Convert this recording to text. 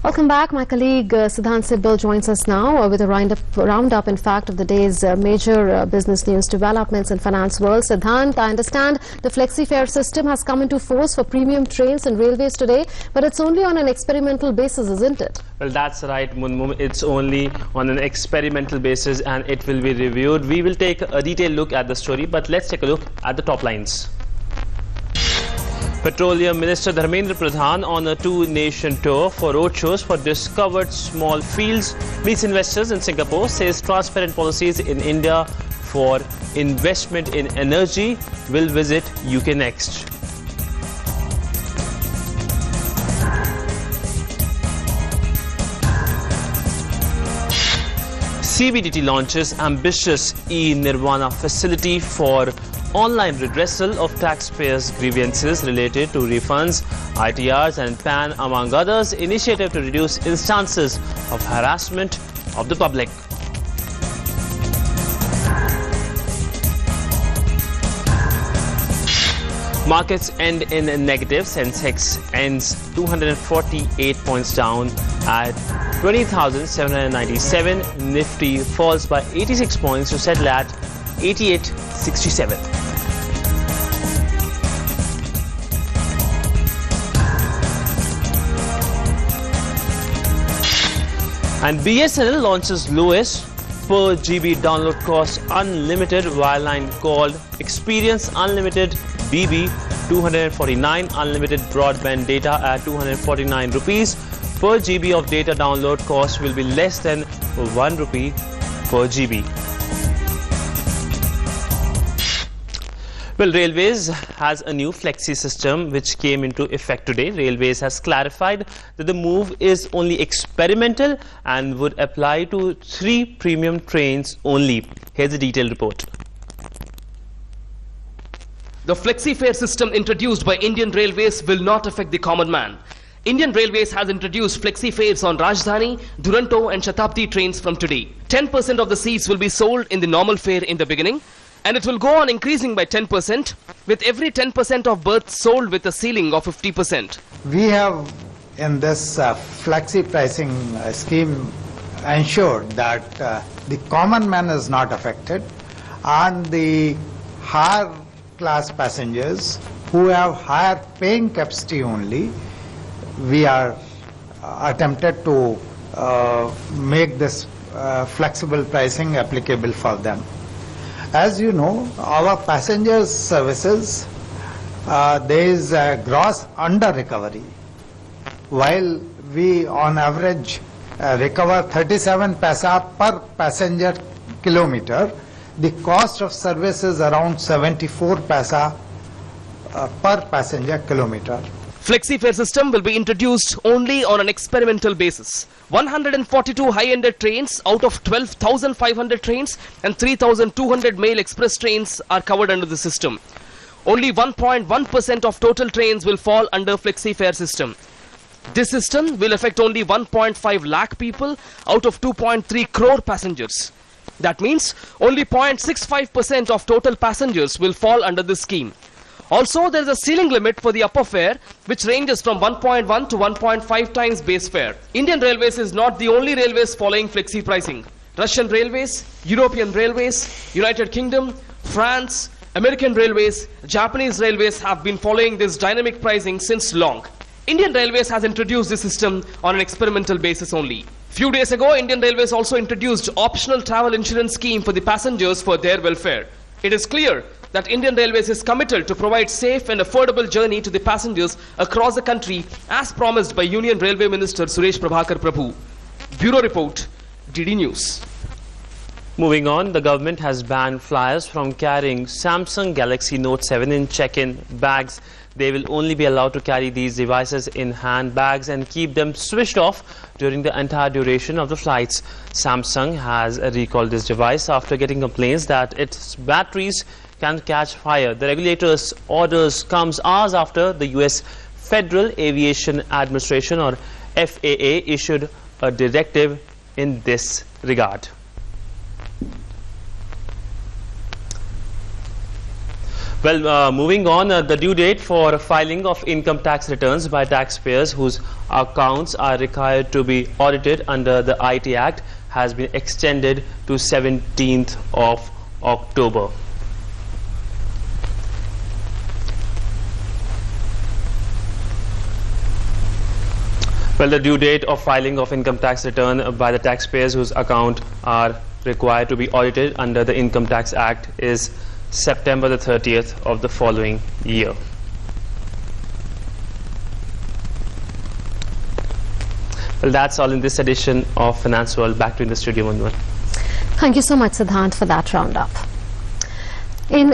Welcome back. My colleague Sidhant Sibal joins us now with a roundup, in fact, of the day's major business news developments in finance world. Sidhant, I understand the flexi-fare system has come into force for premium trains and railways today, but it's only on an experimental basis, isn't it? Well, that's right, Munmum. It's only on an experimental basis and it will be reviewed. We will take a detailed look at the story, but let's take a look at the top lines. Petroleum Minister Dharmendra Pradhan on a two-nation tour for roadshows for discovered small fields, meets investors in Singapore, says transparent policies in India for investment in energy, will visit UK next. CBDT launches ambitious e-Nirvana facility for online redressal of taxpayers' grievances related to refunds, ITRs and PAN, among others, initiative to reduce instances of harassment of the public. Markets end in negative. Sensex ends 248 points down at 20,797. Nifty falls by 86 points to settle at 8867. And BSNL launches lowest per GB download cost unlimited wireline called Experience Unlimited BB, 249 unlimited broadband data at 249 rupees per GB of data. Download cost will be less than 1 rupee per GB. Well, Railways has a new flexi system which came into effect today. Railways has clarified that the move is only experimental and would apply to 3 premium trains only. Here's a detailed report. The flexi fare system introduced by Indian Railways will not affect the common man. Indian Railways has introduced flexi fares on Rajdhani, Duronto and Shatabdi trains from today. 10% of the seats will be sold in the normal fare in the beginning, and it will go on increasing by 10%, with every 10% of berths sold with a ceiling of 50%. We have in this flexi pricing scheme ensured that the common man is not affected, and the higher class passengers who have higher paying capacity only, we are attempted to make this flexible pricing applicable for them. As you know, our passengers services, there is a gross under recovery. While we on average recover 37 paisa per passenger kilometer, the cost of service is around 74 paisa per passenger kilometer. Flexi fare system will be introduced only on an experimental basis. 142 high-ended trains out of 12,500 trains and 3,200 mail express trains are covered under the system. Only 1.1% of total trains will fall under flexi fare system. This system will affect only 1.5 lakh people out of 2.3 crore passengers. That means only 0.65% of total passengers will fall under this scheme. Also, there is a ceiling limit for the upper fare, which ranges from 1.1 to 1.5 times base fare. Indian Railways is not the only railways following flexi pricing. Russian Railways, European Railways, United Kingdom, France, American Railways, Japanese Railways have been following this dynamic pricing since long. Indian Railways has introduced this system on an experimental basis only. Few days ago, Indian Railways also introduced optional travel insurance scheme for the passengers for their welfare. It is clear that Indian Railways is committed to provide safe and affordable journey to the passengers across the country as promised by Union Railway Minister Suresh Prabhakar Prabhu. Bureau Report, DD News. Moving on, the government has banned flyers from carrying Samsung Galaxy Note 7 in check-in bags. They will only be allowed to carry these devices in handbags and keep them switched off during the entire duration of the flights. Samsung has recalled this device after getting complaints that its batteries can catch fire. The regulator's orders comes hours after the US Federal Aviation Administration or FAA issued a directive in this regard. Well, moving on, the due date for filing of income tax returns by taxpayers whose accounts are required to be audited under the IT Act has been extended to 17th of October. Well, the due date of filing of income tax return by the taxpayers whose account are required to be audited under the Income Tax Act is September the 30th of the following year. Well, that's all in this edition of Finance World. Back to in the studio, Manwan. Thank you so much, Sidhant, for that roundup. In